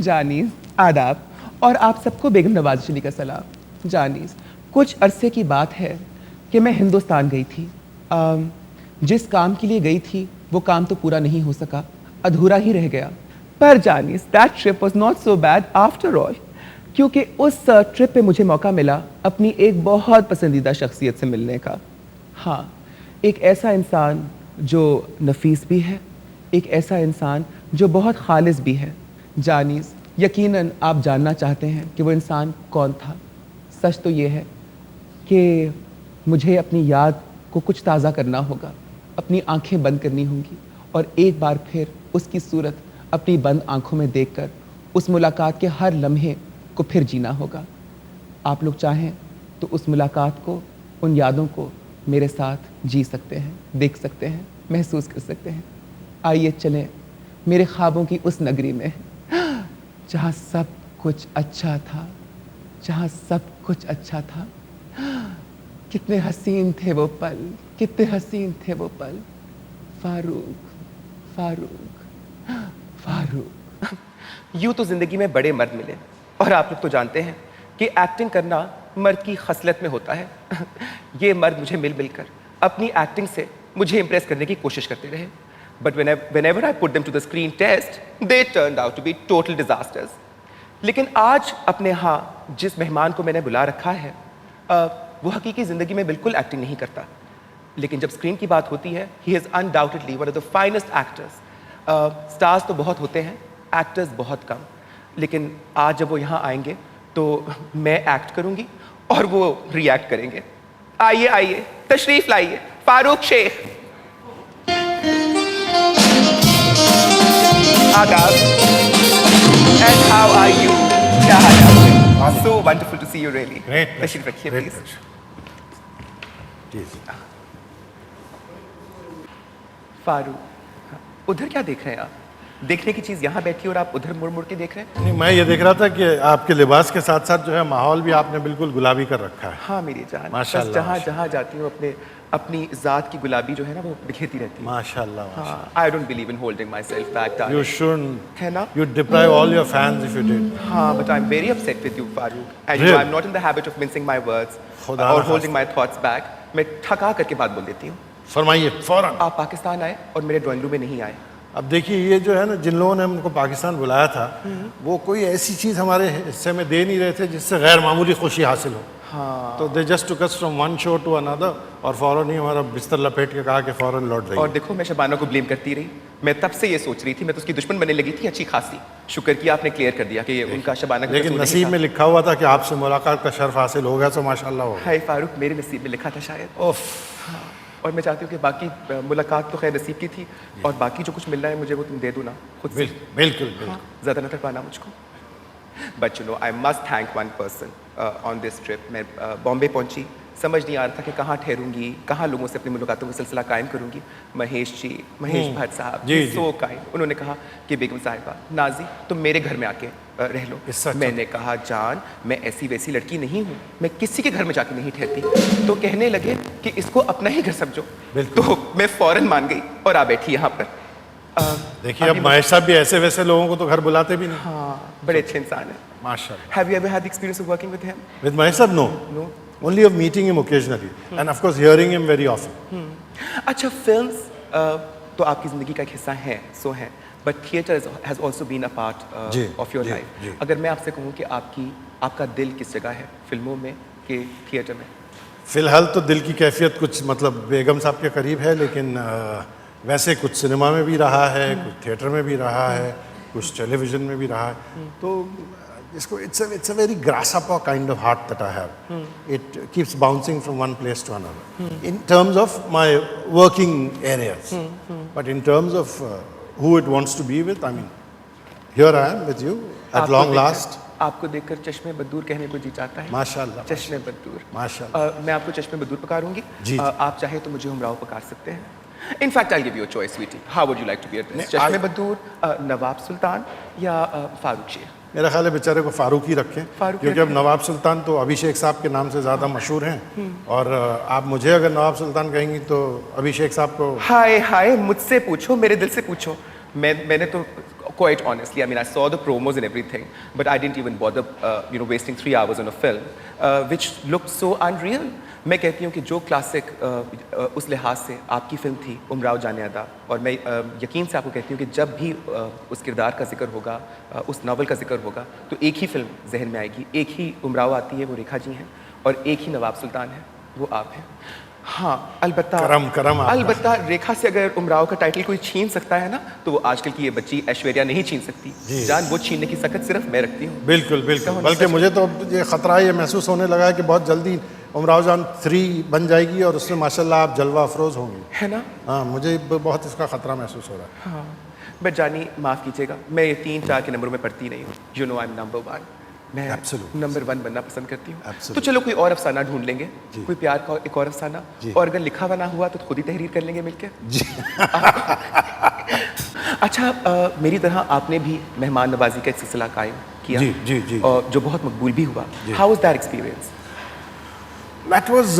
जानीस, आदाब और आप सबको बेगम नवाज शरीफ का सलाम। जानीस, कुछ अरसे की बात है कि मैं हिंदुस्तान गई थी। जिस काम के लिए गई थी वो काम तो पूरा नहीं हो सका, अधूरा ही रह गया। पर Janice, that trip was not so bad after all, क्योंकि उस ट्रिप पे मुझे मौका मिला अपनी एक बहुत पसंदीदा शख्सियत से मिलने का। हाँ, एक ऐसा इंसान जो नफीस भी है, एक ऐसा इंसान जो बहुत खालिस भी है। जानीस, यकीनन आप जानना चाहते हैं कि वो इंसान कौन था। सच तो ये है कि मुझे अपनी याद को कुछ ताज़ा करना होगा, अपनी आंखें बंद करनी होंगी और एक बार फिर उसकी सूरत अपनी बंद आंखों में देखकर उस मुलाकात के हर लम्हे को फिर जीना होगा। आप लोग चाहें तो उस मुलाकात को, उन यादों को मेरे साथ जी सकते हैं, देख सकते हैं, महसूस कर सकते हैं। आइए चलें मेरे ख्वाबों की उस नगरी में जहाँ सब कुछ अच्छा था, जहाँ सब कुछ अच्छा था। कितने हसीन थे वो पल, कितने हसीन थे वो पल। फारूक, फारूक, फारूक। यूँ तो ज़िंदगी में बड़े मर्द मिले और आप लोग तो जानते हैं कि एक्टिंग करना मर्द की खसलत में होता है। ये मर्द मुझे मिल मिलकर अपनी एक्टिंग से मुझे इम्प्रेस करने की कोशिश करते रहे। But whenever I put them to the screen test, they turned out to be total disasters. लेकिन आज अपने यहाँ जिस मेहमान को मैंने बुला रखा है, वो हकीकी ज़िंदगी में बिल्कुल एक्टिंग नहीं करता, लेकिन जब स्क्रीन की बात होती है, he is undoubtedly one of the finest actors. Stars तो बहुत होते हैं, एक्टर्स बहुत कम, लेकिन आज जब वो यहाँ आएंगे तो मैं एक्ट करूँगी और वो रिएक्ट करेंगे। आइए आइए, तशरीफ लाइए, फारूक शेख। आदाब, and how are you? क्या हाल है आपके? So wonderful to see you really. Great. तशरीफ रखिए प्लीज। फारूक, उधर क्या देख रहे हैं आप? देखने की चीज यहाँ बैठी और आप उधर मुड़ मुड़ के देख रहे हैं? नहीं, मैं ये देख रहा था कि आपके लिबास के साथ साथ जो है माहौल भी आपने बिल्कुल गुलाबी कर रखा है। हाँ मेरी जान, माशाल्लाह, जहाँ जहाँ जाती हूँ अपनी ज़ात की गुलाबी जो है ना वो बिखेरती रहती है। माशाल्लाह, हाँ, I don't believe in holding myself back, darling. You shouldn't. है ना? You'd deprive all your fans if you did. हाँ, but I'm very upset with you, Farooq. And you Really? know, I'm not in the habit of mincing my words खुदा or ना holding my thoughts back. मैं ठका करके बात बोल देती हूँ। फरमाइए फौरन। आप पाकिस्तान आए और मेरे ड्राइंग रूम में नहीं आए। अब देखिए, ये जो है ना, जिन लोगों ने हमको पाकिस्तान बुलाया था, वो कोई ऐसी चीज़ हमारे हिस्से में दे नहीं रहे थे जिससे गैर मामूली खुशी हासिल हो। हाँ। तो they just took us from one show to another और फ़ौरन ही हमारा बिस्तर लपेट के कहा कि फ़ौरन लौट जाइए। और देखो, मैं शबाना को ब्लेम करती रही। मैं तब से ये सोच रही थी, मैं तो उसकी दुश्मन बनने लगी थी अच्छी खासी। शुक्र किया आपने क्लियर कर दिया कि ये उनका शबाना का लेकिन कसूर नहीं नसीब था। में लिखा हुआ था कि आपसे मुलाकात का शर्फ हासिल हो गया, तो माशाल्लाह हो गया। हाय फारूक, मेरे नसीब में लिखा था शायद। हाँ। और मैं चाहती हूँ कि बाकी मुलाकात तो खैर नसीब की थी, और बाकी जो कुछ मिलना है मुझे वो तुम दे दो ना खुद से। बिल्कुल बिल्कुल। ज़्यादा न तड़पाना मुझको। But you know, I must thank one person on this trip. मैं बॉम्बे पहुंची, समझ नहीं आ रहा था कि कहाँ ठहरूंगी, कहाँ लोगों से अपनी मुलाकातों का सिलसिला कायम करूंगी। महेश भट्ट साहब, सो काइंड। उन्होंने कहा कि बेगम साहिबा, नाजी तुम मेरे घर में आके रह लो। मैंने कहा, जान मैं ऐसी वैसी लड़की नहीं हूँ, मैं किसी के घर में जाके नहीं ठहरती। तो कहने लगे कि इसको अपना ही घर समझो। तो मैं फौरन मान गई और आ बैठी यहाँ पर। देखिए, अब महेश साहब भी ऐसे वैसे लोगों को तो घर बुलाते भी नहीं। हाँ, बड़े अच्छे इंसान हैं माशाल्लाह। Have you ever had the experience of working with him? With Mahesh साहब, no. No. Only of meeting him occasionally, and of course hearing him very often. अच्छा, फिल्म्स तो आपकी ज़िंदगी का एक हिस्सा है, सो है, but theatre has also been a part of your life. अगर मैं आपसे कहूँ कि आपका दिल किस जगह है, फिल्मों में कि थिएटर में? फिलहाल तो दिल की कैफियत कुछ मतलब बेगम साहब के करीब है, लेकिन वैसे कुछ सिनेमा में भी रहा है, कुछ थिएटर में भी रहा है, कुछ टेलीविजन में भी रहा है। तो इसको it's a very grasshopper kind of heart that I have. It keeps bouncing from one place to another. In terms of my working areas, but in terms of who it wants to be with, I mean, here I am with you at long last. आपको देखकर चश्मे बदूर कहने को जी चाहता है। माशाल्लाह, चश्मे बदूर, माशाल्लाह। मैं आपको चश्मे बदूर पकारूंगी। जी। आप चाहे तो मुझे उमराव पकार सकते हैं। In fact, I'll give you a choice, sweetie. How would you like to be addressed? चश्मे बदूर, नवाब सुल्तान या फारूक शेख? मेरा ख्याल है बेचारे को फारूक ही रखें, क्योंकि अब नवाब सुल्तान तो अभिषेक साहब के नाम से ज़्यादा मशहूर हैं, और आप मुझे अगर नवाब सुल्तान कहेंगी तो अभिषेक साहब को। हाय हाय, मुझसे पूछो, मेरे दिल से पूछो। मैंने तो quite honestly. I mean, I saw the promos and everything, but I didn't even bother, wasting 3 hours on a film, which looked so unreal. मैं कहती हूँ कि जो क्लासिक उस लिहाज से आपकी फिल्म थी उमराव जाने अदा, और मैं यकीन से आपको कहती हूँ कि जब भी उस किरदार का जिक्र होगा, उस नावल का जिक्र होगा, तो एक ही फिल्म जहन में आएगी, एक ही उमराव आती है, वो रेखा जी हैं, और एक ही नवाब सुल्तान है, वो आप हैं। हाँ, अलबत्ता अलबत्ता रेखा से अगर उमराव का टाइटल कोई छीन सकता है ना, तो वो आजकल की ये बच्ची ऐश्वर्या नहीं छीन सकती। जान वो छीनने की सकत सिर्फ मैं रखती हूँ। बिल्कुल बिल्कुल, बल्कि मुझे तो ये खतरा ये महसूस होने लगा है कि बहुत जल्दी उमराव जान 3 बन जाएगी और उसमें माशाल्लाह आप जलवा अफरोज होंगी, है ना? हाँ, मुझे बहुत इसका खतरा महसूस हो रहा है। हाँ, बट जानी माफ़ कीजिएगा, मैं ये 3-4 के नंबरों में पढ़ती नहीं हूँ। You know I am number 1, मैं नंबर 1 बनना पसंद करती हूँ। तो चलो कोई और अफसाना ढूंढ लेंगे, कोई प्यार का एक और अफसाना, और अगर लिखा हुआ ना हुआ तो खुद ही तहरीर कर लेंगे मिलके। जी। अच्छा, मेरी तरह आपने भी मेहमान नवाजी का एक सिलसिला कायम किया, जी जी जी, और जो बहुत मकबूल भी हुआ। How was that experience? That was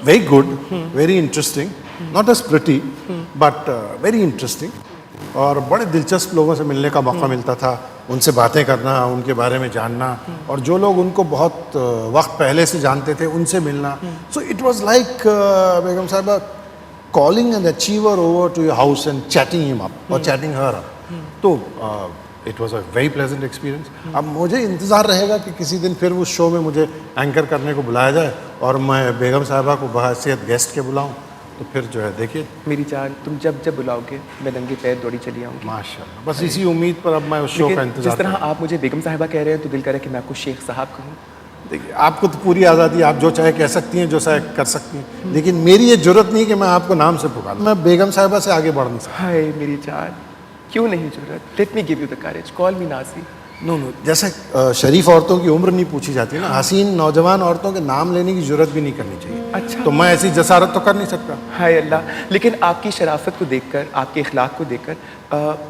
very good, very interesting, not as pretty, but very interesting. और बड़े दिलचस्प लोगों से मिलने का मौका मिलता था, उनसे बातें करना, उनके बारे में जानना, और जो लोग उनको बहुत वक्त पहले से जानते थे उनसे मिलना. So it was like बेगम साहिबा calling an achiever over to your house and chatting him up or chatting her up. तो it was a very pleasant experience. अब मुझे इंतज़ार रहेगा कि किसी दिन फिर उस शो में मुझे एंकर करने को बुलाया जाए और मैं बेगम साहिबा को बहैसियत गेस्ट के बुलाऊं, तो फिर जो है देखिए मेरी जान, तुम जब जब बुलाओगे मैं नंगे पैर दौड़ी चली आऊँगी. माशाल्लाह, बस इसी उम्मीद पर अब मैं उस शो का इंतजार. जिस तरह आप मुझे बेगम साहिबा कह रहे हैं तो दिल करे कि मैं आपको शेख साहब कहूँ. देखिए, आपको तो पूरी आज़ादी, आप जो चाहे कह सकती हैं, जो चाहे कर सकती हैं, लेकिन मेरी ये जरूरत नहीं कि मैं आपको नाम से पुकारूं. मैं बेगम साहिबा से आगे बढ़ नहीं सकता. हाय मेरी जान, क्यों नहीं जरूरत? Let me give you the courage, call me Nazi. No, जैसे शरीफ औरतों की उम्र नहीं पूछी जाती ना, हसीन नौजवान औरतों के नाम लेने की जरूरत भी नहीं करनी चाहिए. अच्छा, तो मैं ऐसी जसारत तो कर नहीं सकता. हाय अल्लाह. लेकिन आपकी शराफत को देखकर, आपके इखलाक को देखकर,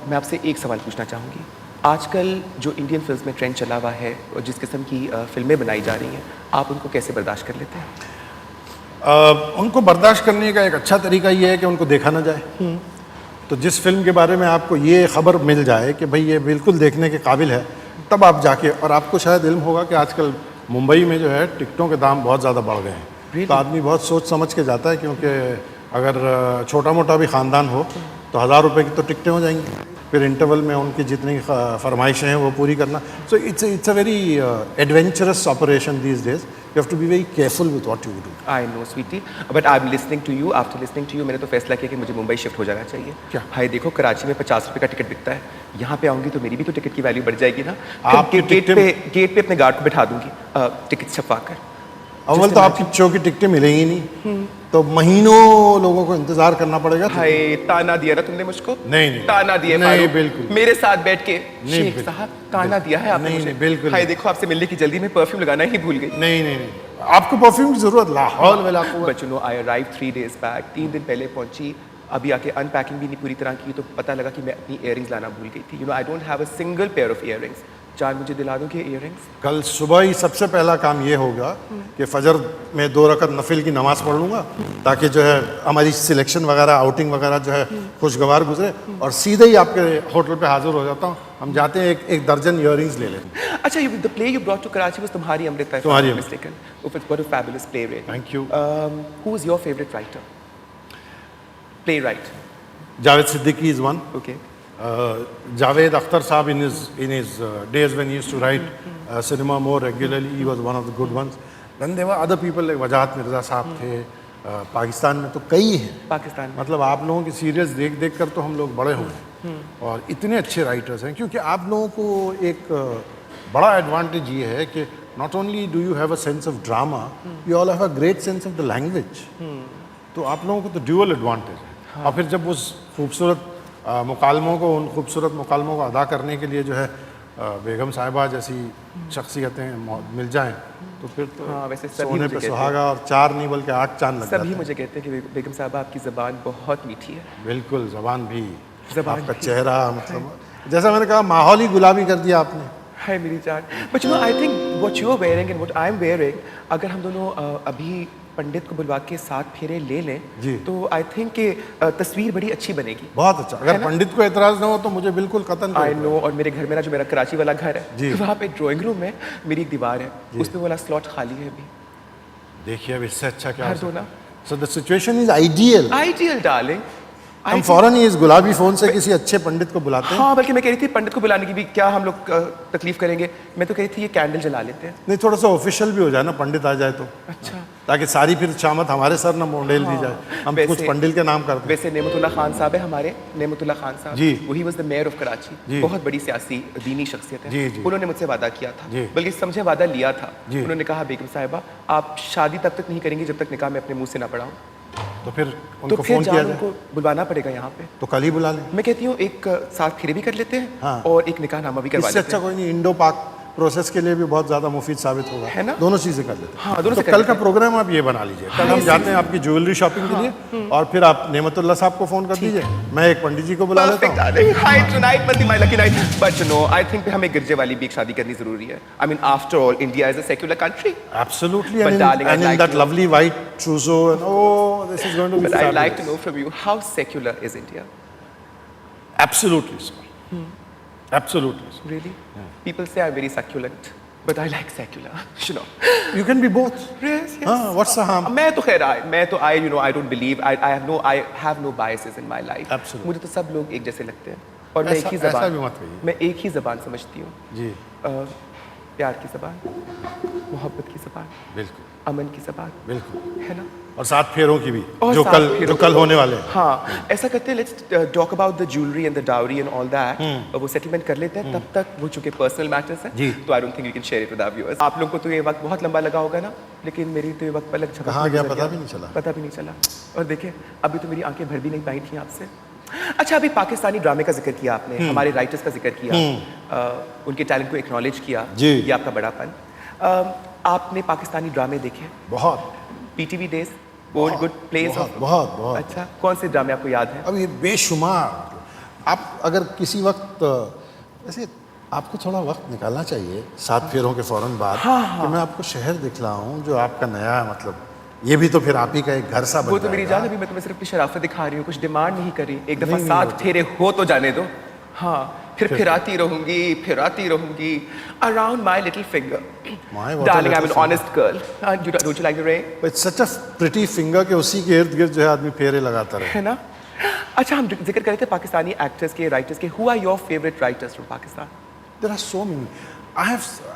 मैं आपसे एक सवाल पूछना चाहूँगी. आजकल जो इंडियन फिल्म में ट्रेंड चला हुआ है और जिस किस्म की फिल्में बनाई जा रही हैं, आप उनको कैसे बर्दाश्त कर लेते हैं? उनको बर्दाश्त करने का एक अच्छा तरीका ये है कि उनको देखा ना जाए. तो जिस फिल्म के बारे में आपको ये खबर मिल जाए कि भाई ये बिल्कुल देखने के काबिल है, तब आप जाके, और आपको शायद इल्म होगा कि आजकल मुंबई में जो है टिकटों के दाम बहुत ज़्यादा बढ़ गए हैं. Really? तो आदमी बहुत सोच समझ के जाता है, क्योंकि अगर छोटा मोटा भी ख़ानदान हो तो 1000 रुपये की तो टिकटें हो जाएंगी. फिर इंटरवल में उनकी जितनी फरमाइशें हैं वो पूरी करना. So it's a very adventurous operation these days. You have to be very careful with what you do. I know, sweetie, but I'm listening to you. After listening to you, मैंने तो फैसला किया कि मुझे मुंबई शिफ्ट हो जाना चाहिए. क्या? हाय देखो, कराची में 50 रुपये का टिकट बिकता है. यहाँ पे आऊँगी तो मेरी भी तो टिकट की वैल्यू बढ़ जाएगी ना. आपकी गेट पे अपने गार्ड को बिठा दूंगी टिकट छपवा कर. अव्वल तो आपकी शो की टिकटें मिलेंगी नहीं, तो महीनों लोगों को इंतजार करना पड़ेगा. हाय, ताना दिया ना तुमने मुझको? नहीं, ताना दिया. नहीं, बिल्कुल. मेरे साथ बैठ के शेख साहब ताना दिया है आपने मुझे. बिल्कुल. हाय देखो, आपसे मिलने की जल्दी में परफ्यूम लगाना ही भूल गई. नहीं, आपको परफ्यूम की जरूरत लाहौल वाला को. But you know, I arrive 3 days back. 3 दिन पहले पहुंची. अभी आके अनपैकिंग भी नहीं पूरी तरह की, तो पता लगा कि मैं अपनी इयररिंग्स लाना भूल गई थी. You know, I don't have a single pair of earrings. जान, मुझे दिला दो कि इयररिंग्स. कल सुबह ही सबसे पहला काम ये होगा कि फजर में 2 रकत नफिल की नमाज पढ़ लूँगा, ताकि जो है हमारी सिलेक्शन वगैरह, आउटिंग वगैरह जो है खुशगवार गुजरे, और सीधे ही आपके होटल पे हाजिर हो जाता हूँ. हम जाते हैं, एक दर्जन इयररिंग्स ले लेते हैं. अच्छा, the play you brought to Karachi was तुम्हारी अमृता. तुम्हारी mistaken. What a fabulous playwright. Thank you. Who is your favourite writer, playwright? Javed Siddiqui is one. Okay. Javed Akhtar Saab in his days when he used to write cinema more regularly, he was one of the good ones. Then there were other people like Wajahat Mirza साहब थे. पाकिस्तान में तो कई हैं. पाकिस्तान में मतलब आप लोगों की सीरीज देख कर तो हम लोग बड़े हुए हैं, और इतने अच्छे राइटर्स हैं. क्योंकि आप लोगों को एक बड़ा एडवांटेज ये है कि not only do you have a sense of drama, you all have a great sense of the language. तो आप लोगों को तो ड्यूअल एडवांटेज है. और फिर जब उस खूबसूरत मुकालमों को, उन खूबसूरत मुकालमों को अदा करने के लिए जो है बेगम साहिबा जैसी शख्सियतें मिल जाएं, तो फिर तो वैसे सोने पे सुहागा, और 4 नहीं बल्कि 8 चांद लग जाते हैं. सभी मुझे कहते हैं कि बेगम साहबा आपकी ज़बान बहुत मीठी है. बिल्कुल, ज़बान भी, आपका भी. चेहरा, मतलब जैसा मैंने कहा, माहौल ही गुलाबी कर दिया आपने. हाय मेरी जान. But you know, I think what you are wearing and what I am wearing, अगर हम दोनों अभी पंडित को बुलवा के 7 फेरे ले लें जी। तो आई थिंक कि तस्वीर बड़ी अच्छी बनेगी। बहुत अच्छा। अगर पंडित को एतराज ना हो तो मुझे बिल्कुल कतन आई नो। और मेरे घर में ना जो मेरा कराची वाला घर जी। है वहाँ पे ड्राइंग रूम में मेरी एक दीवार है, उसमें वाला स्लॉट खाली है अभी। देखिए अब इससे अच्छा क्या भर दो ना। So the situation is ideal. Ideal darling. हम फौरन ही इस गुलाबी फोन से किसी अच्छे पंडित को बुलाते हैं। हाँ, बल्कि मैं कह रही थी पंडित को बुलाने की भी क्या हम लोग तकलीफ करेंगे। मैं तो कह रही थी ये कैंडल जला लेते हैं। नहीं, थोड़ा सा ऑफिशियल भी हो जाए ना, पंडित आ जाए तो, अच्छा। ताकि सारी फिर शामत हमारे सर ना मोडेल दी जाए। हम कुछ पंडित के नाम करते हैं। वैसे नेमतुल्ला खान साहब है हमारे, नेमतुल्ला खान साहब जी। वही was the mayor of Karachi, बहुत बड़ी सियासी दीनी शख्सियत है। जी, जी। उन्होंने मुझसे वादा किया था, जी। बल्कि समझे वादा लिया था। जी। उन्होंने कहा बेगम साहिबा आप शादी तब तक नहीं करेंगी जब तक निकाह में अपने मुंह से ना पढ़ाऊं। तो फिर तो उनको फिर फोन किया जान जाए। उनको बुलवाना पड़ेगा यहाँ पे। तो कल ही बुला लें। मैं कहती हूँ एक 7 फेरे भी कर लेते हैं हाँ। और एक निकाहनामा भी करवा इससे लेते अच्छा हैं। कोई नहीं, इंडो पाक प्रोसेस के लिए भी बहुत ज्यादा मुफीद साबित होगा, है ना? दोनों चीजें कर लेते हैं। हाँ, दोनों तो से कर कल लेते का हैं। प्रोग्राम आप ये बना लीजिए। कल हम जाते हैं आपकी ज्वेलरी शॉपिंग के लिए, और फिर आप नेमतुल्ला साहब को फोन कर दीजिए, मैं एक पंडित जी को बुला लेता Perfect, हूँ। darling. Hi, tonight must be my lucky night. But you know, I think हमें गिरजे वाली भी एक शादी करनी जरूरी है। I mean, after all, India is a secular country. Absolutely, But darling, I'd and in like that to- lovely white trousseau, and oh, this is going to be But I'd like to fabulous. know from you, how secular is India? Absolutely so. Absolutely so. Really? People say I'm very succulent, but I like secular. You know. You can be both. Yes, yes. हाँ, what's the harm? मैं तो खैर you know, I don't believe, I have no biases in my life. Absolutely. मुझे तो सब लोग एक जैसे लगते हैं और मैं एक ही ऐसा भी ज़बान, मत कहिए। मैं एक ही ज़बान समझती हूँ। जी, प्यार की ज़बान, मोहब्बत की ज़बान, बिल्कुल अमन की ज़बान, बिल्कुल। है ना? और 7 फेरों की भी, और जो 7 कल फेरों की। होने वाले हैं। हाँ, ऐसा करते हैं, let's talk about the jewellery and the dowry and all that. वो सेटलमेंट कर लेते हैं, तब तक वो चूंकि पर्सनल मैटर्स जी। हैं, तो I don't think you can share it with our viewers. आप लोगों को तो ये वक्त बहुत लंबा लगा होगा ना, लेकिन मेरी तो ये वक्त पलक झपकते कहाँ गया गुजर पता भी नहीं चला। पता भी नहीं चला। और देखिए अभी तो मेरी आंखें भर भी नहीं पाई थी आपसे। अच्छा, अभी पाकिस्तानी ड्रामे का जिक्र किया आपने, हमारे राइटर्स का जिक्र किया, उनके टैलेंट को एक्नॉलेज किया, जी। ये आपका बड़ापन। आपने पाकिस्तानी ड्रामे देखे? बहुत PTV days, old good place? बहुत बहुत बहुत। अच्छा, कौन से ड्रामे आपको याद है? अब ये बेशुमार। आप अगर किसी वक्त वैसे आपको थोड़ा वक्त निकालना चाहिए 7 फेरों के फौरन बाद, कि मैं आपको शहर दिखलाऊं जो आपका नया, मतलब ये भी तो फिर आप ही का एक घर सा बन वो तो मेरी जाएगा। जान, अभी मैं तुम्हें सिर्फ अपनी शराफत दिखा रही हूँ, कुछ डिमांड नहीं करी। एक दफा नहीं, 7 फेरे हो तो जाने दो। हाँ, फिर आती रहूंगी around my little finger. My, what a darling, I am little N honest girl. Don't you like the rain? It's such a pretty finger के उसी के इर्द गिर्द जो है आदमी फेरे लगाता रहे। है ना? अच्छा, हम जिक्र कर रहे थे पाकिस्तानी एक्टर्स के, राइटर्स के। Who are your favourite writers from Pakistan? There are so many. I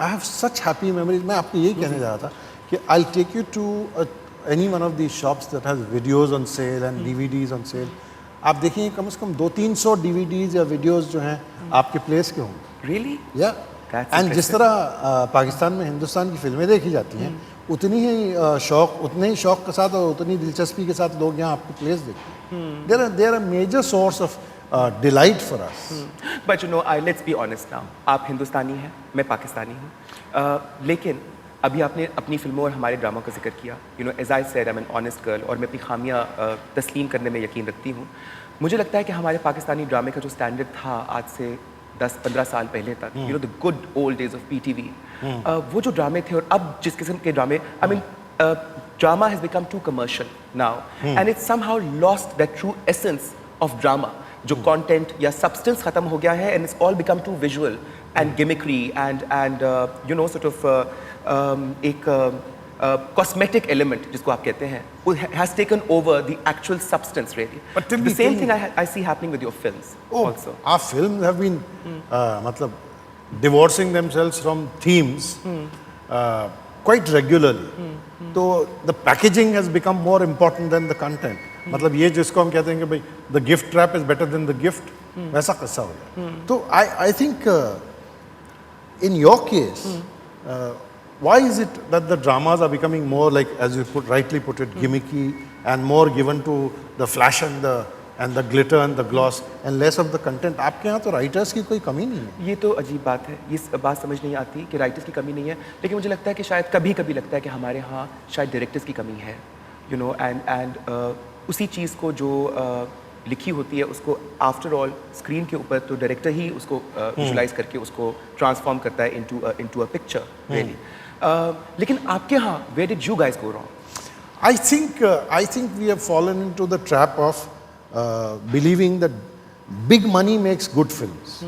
have such happy memories. मैं आपको यही कहने जा रहा था कि I'll take you to any one of these shops that has videos on sale and DVDs on sale. आप देखेंगे कम से कम 200-300 DVDs या वीडियोस जो हैं आपके प्लेस के होंगे। रियली? या That's एंड जिस तरह पाकिस्तान में हिंदुस्तान की फिल्में देखी जाती हैं, उतनी ही शौक, उतने ही शौक के साथ और उतनी दिलचस्पी के साथ लोग यहाँ आपकी प्लेस देखते हैं। There are major source of delight for us. But you know, let's be honest now, आप हिंदुस्तानी हैं, मैं पाकिस्तानी हूँ, लेकिन अभी आपने अपनी फिल्मों और हमारे ड्रामा का जिक्र किया। You know, as I said, I am an honest girl, और मैं अपनी खामियां तस्लीम करने में यकीन रखती हूँ। मुझे लगता है कि हमारे पाकिस्तानी ड्रामे का जो स्टैंडर्ड था आज से 10-15 साल पहले तक, you know, the good old days of PTV, वो जो ड्रामे थे और अब जिस किस्म के ड्रामे, I mean drama has become too commercial now, and it's somehow lost that true essence of drama. जो कंटेंट या सब्सटेंस खत्म हो गया है, and it's all become too visual and gimmickry and you know, sort of एक cosmetic element जिसको आप कहते हैं, has taken over the actual substance really. But tell the me, same tell thing me. I see happening with your films also. Our films have been मतलब divorcing themselves from themes quite regularly. तो the packaging has become more important than the content. मतलब ये जिसको हम कहते हैं कि भाई the gift trap is better than the gift, वैसा किस्सा हो गया। तो I think in your case, why is it that the dramas are becoming more, like as you rightly put it, gimmicky and more given to the flash and the glitter and the gloss and less of the content? आपके यहाँ तो writers की कोई कमी नहीं है। ये तो अजीब बात है, ये बात समझ नहीं आती कि राइटर्स की कमी नहीं है, लेकिन मुझे लगता है कि शायद कभी कभी लगता है कि हमारे यहाँ शायद डायरेक्टर्स की कमी है, यू नो, एंड उसी चीज़ को जो लिखी होती है उसको आफ्टर ऑल स्क्रीन के ऊपर तो डायरेक्टर ही उसको विजुलाइज करके उसको ट्रांसफॉर्म करता है इनटू अ पिक्चर रियली। लेकिन आपके यहाँ where did you guys go wrong? I think we have fallen into the trap of believing that big money makes good films.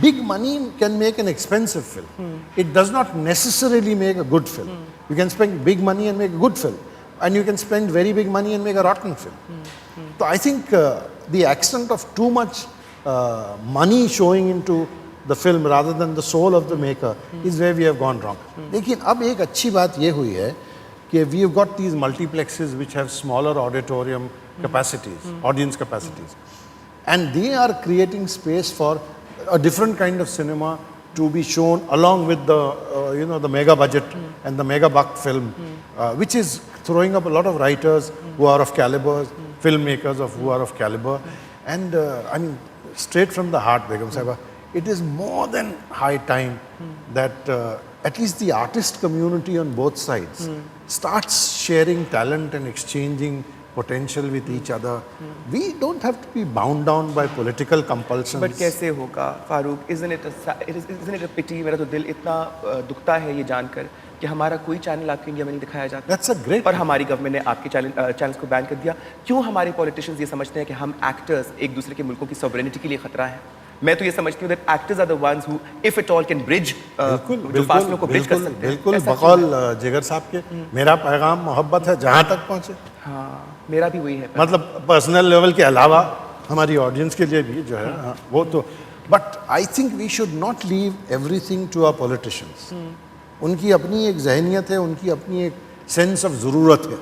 Big money can make an expensive film. It does not necessarily make a good film. You can spend big money and make a good film, and you can spend very big money and make a rotten film. So I think the extent of too much money showing into the film rather than the soul of the maker is where we have gone wrong. लेकिन अब एक अच्छी बात ये हुई है कि we have got these multiplexes which have smaller auditorium capacities, audience capacities, and they are creating space for a different kind of cinema to be shown along with the the mega budget and the mega buck film, which is throwing up a lot of writers who are of caliber, filmmakers who are of caliber, and I mean straight from the heart, Begum Sahiba, it is more than high time that at least the artist community on both sides starts sharing talent and exchanging potential with each other. We don't have to be bound down by political compulsions. But कैसे होगा Farooq? isn't it a pity? मेरा तो दिल इतना दुखता है ये जानकर कि हमारा कोई चैनल आपके इंडिया में नहीं दिखाया जाता। That's a great और हमारी गवर्नमेंट ने आपके चैनल्स को बैन कर दिया। क्यों हमारे पॉलिटिशियंस ये समझते हैं कि हम एक्टर्स एक दूसरे के मुल्कों की सॉवरेनिटी के लिए खतरा है? मैं तो ये समझती हूँ that actors are the ones who, if at all, can bridge जो फासलों को bridge कर सकते हैं। बिल्कुल बकौल जिगर साहब के मेरा पैगाम मोहब्बत है जहाँ तक पहुँचे। हाँ, मेरा भी वही है। मतलब पर्सनल लेवल के अलावा हमारी ऑडियंस के लिए भी जो है हाँ, वो तो but I think we should not leave everything to our politicians. उनकी अपनी एक जहनियत है, उनकी अपनी एक सेंस ऑफ ज़रूरत है,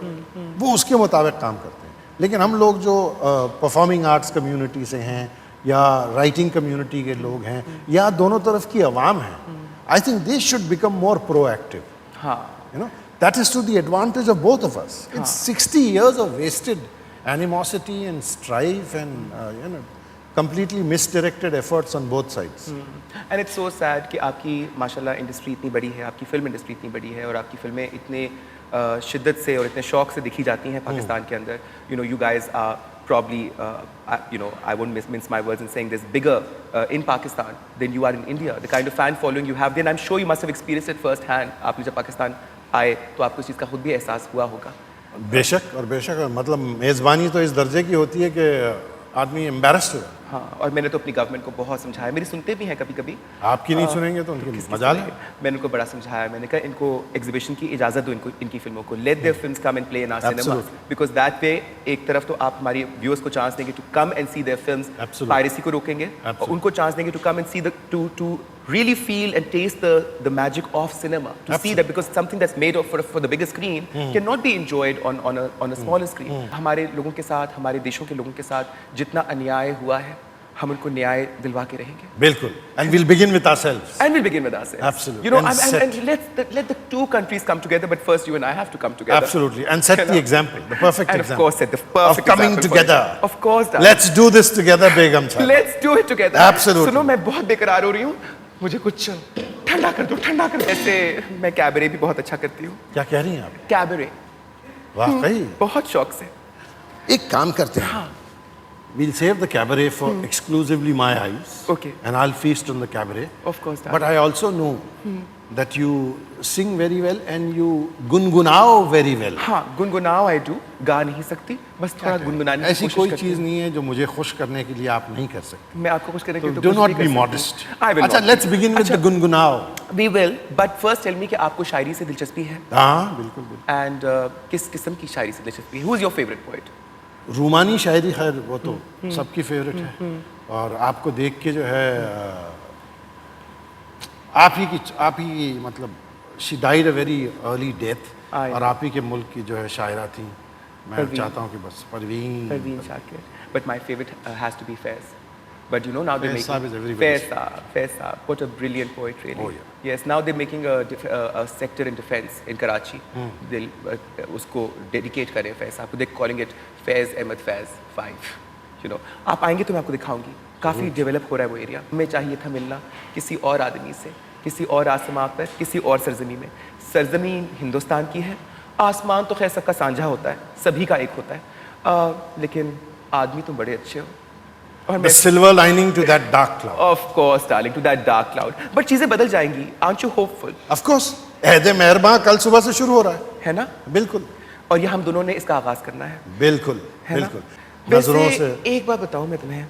वो उसके मुताबिक काम करते हैं। लेकिन हम लोग जो परफॉर्मिंग आर्ट्स कम्युनिटी से हैं या राइटिंग कम्युनिटी के लोग हैं या दोनों तरफ की आवाम है, I think they should become more proactive. हाँ, you know, that is to the advantage of both of us. It's 60 years of wasted animosity and strife and completely misdirected efforts on both sides. And it's so sad कि आपकी माशाल्लाह industry इतनी बड़ी है, आपकी film industry इतनी बड़ी है और आपकी फिल्में इतने शिद्दत से और इतने शौक से दिखी जाती हैं पाकिस्तान के अंदर। You guys are probably, I won't mince my words in saying this, bigger in Pakistan than you are in India. The kind of fan following you have there, and I'm sure you must have experienced it first hand. आपने जब पाकिस्तान आए तो आपको इस चीज़ का खुद भी एहसास हुआ होगा। बेशक मतलब मेज़बानी तो इस दर्जे की होती है कि आदमी एम्बैरेस्ड हो। हाँ, और मैंने तो अपनी गवर्नमेंट को बहुत समझाया, मेरी सुनते भी हैं कभी कभी। आपकी नहीं सुनेंगे तो उनकी मजाल है। मैंने उनको बड़ा समझाया, मैंने कहा इनको एग्जीबिशन की इजाज़त दो, इनकी फिल्मों को, let their films come and play in our cinema, because that way एक तरफ तो आप हमारी व्यूअर्स को चांस देंगे to come and see their films, piracy को रोकेंगे, और उनको चांस देंगे to come and see to really feel and taste the magic of cinema, to see that, because something that's made for the bigger screen cannot be enjoyed on a smaller screen. हमारे लोगों के साथ, हमारे देशों के लोगों के साथ जितना अन्याय हुआ है, हम उनको न्याय दिलवा के रहेंगे। बिल्कुल। And we'll begin with ourselves. Absolutely. And let the two countries come together, but first you and I have to come together. Absolutely. And set the example, the perfect and example. Of course, set the perfect of coming example together. Of course, darling. Let's do this together, Begum Sahib. Let's do it together. Absolutely. सुनो, मैं बहुत बेकरार हो रही हूँ, मुझे कुछ ठंडा कर दो, ठंडा कर दो। ऐसे मैं कैबरे भी बहुत अच्छा करती हूँ। क्या कह रही हैं आप? कैबरे। वाकई? बहुत शौक से। एक काम करते हैं। We'll save the cabaret for exclusively my eyes. Okay. And I'll feast on the cabaret. Of course, darling. But I also know that you sing very well and you गुनगुनाओ very well. हाँ, गुनगुनाओ I do, गा नहीं सकती, बस थोड़ा गुनगुनाने की कोशिश करती हूँ। ऐसी कोई चीज़ नहीं है जो मुझे खुश करने के लिए आप नहीं कर सकते। मैं आपको खुश करने के लिए तो do not be modest. I will. अच्छा, let's begin with the गुनगुनाओ. We will, but first tell me कि आपको शायरी से दिलचस्पी है? हाँ, बिल्कुल। And किस किस्म की शायरी से दिलचस्पी है? Who is your favorite poet? रूमानी शायरी खैर वो तो सबकी फेवरेट है, और आपको देख के जो है आप ही मतलब she died a very early death, और आप ही के मुल्क की जो है शायरा थी। मैं चाहता हूँ कि बस Parveen Shakir, but my favorite has to be Faiz. But now they're making Faiz Saab, what a brilliant poet, really. Oh, yeah. Yes, now they're making a sector in defense in Karachi. They'll उसको dedicate करें Faiz Saab को, they're calling it Faiz Ahmed Faiz 5. आप आएंगे तो मैं आपको दिखाऊंगी, काफ़ी डेवलप हो रहा है वो एरिया। हमें चाहिए था मिलना किसी और आदमी से, किसी और आसमां पर, किसी और सरजमीन में। सरजमीन हिंदुस्तान की है, आसमान तो खैर सबका साझा होता है, सभी का एक होता है, लेकिन आदमी तुम बड़े अच्छे हो। The silver lining to that dark cloud. Of course, darling, to that dark cloud. But चीजें बदल जाएंगी. Aren't you hopeful? Of course. ऐहद मेहरबान कल सुबह से शुरू हो रहा है ना? बिल्कुल। और ये हम दोनों ने इसका आगाज करना है। बिल्कुल है ना? बिल्कुल। नजरों वैसे से एक बात बताऊं मैं तुम्हें,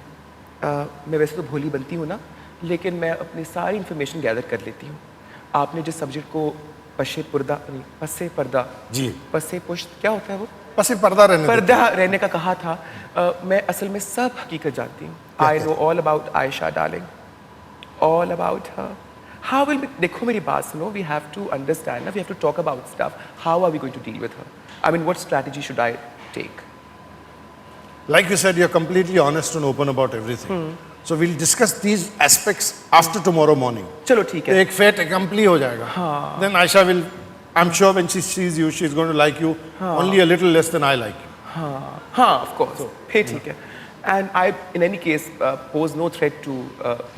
मैं वैसे तो भोली बनती हूँ ना, लेकिन मैं अपनी सारी इन्फॉर्मेशन गैदर कर लेती हूँ। आपने जिस सब्जेक्ट को पसे पर्दा जी पसे पुश्त क्या होता है वो, बस ये पर्दा रहने देते पर्दा रहने का कहा था, मैं असल में सब हकीकत जानती हूँ। I know all about Ayesha darling, all about her. How will देखो मेरी बात सुनो, we have to understand, we have to talk about stuff, how are we going to deal with her, I mean what strategy should I take. Like you said, you're completely honest and open about everything. So we'll discuss these aspects after tomorrow morning. चलो ठीक तो है। एक fate accompli हो जाएगा. Then Aisha will, I'm sure when she sees you, she's going to like you only a little less than I like you. हाँ of course, फिर ठीक है। And I in any case pose no threat to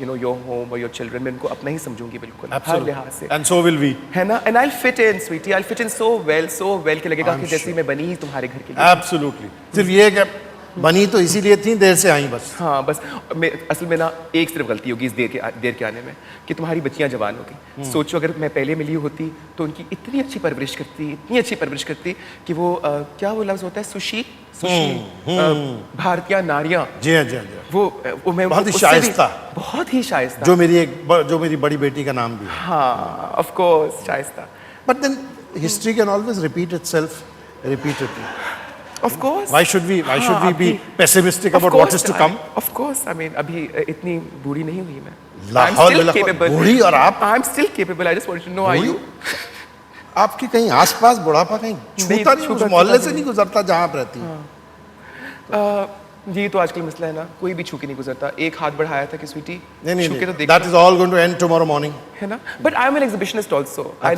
your home or your children, मैं उनको अपना ही समझूंगी बिल्कुल हर लिहाज से, And so will we. है ना? And I'll fit in sweetie, I'll fit in so well कि लगेगा कि जैसी मैं बनी ही तुम्हारे घर के लिए। Absolutely. सिर्फ ये कि बनी तो इसीलिए थी, देर से आई बस. हाँ बस असल में ना एक सिर्फ गलती होगी इस देर के आने में कि तुम्हारी बच्चियां जवान हो गई। सोचो अगर मैं पहले मिली होती तो उनकी इतनी अच्छी परवरिश करती कि वो क्या वो लफ्ज होता है, सुशी भारतीय नारियां। जी हाँ जी हाँ जी हाँ. वो मैं बहुत ही उससे भी- शाइस्ता. बहुत ही शाइस्ता। जो मेरी बड़ी बेटी का नाम भी है. हाँ of course Shaista. But then history can always repeat itself repeatedly. Of course. Why should we be pessimistic about what is to come? Of course, I mean अभी इतनी बूढ़ी नहीं हुई मैं। बूढ़ी और आप? I am still capable, I just wanted to know are you. आपके कहीं आसपास बुढ़ापा कहीं छूता नहीं, उस मोहल्ले से नहीं गुजरता जहाँ आप रहती हैं? ये तो आजकल मसला है ना, कोई भी छू के नहीं गुजरता। एक हाथ बढ़ाया था कि स्वीटी छू के तो नहीं. देखो, That is all going to end tomorrow morning. है ना? But I am an exhibitionist also. I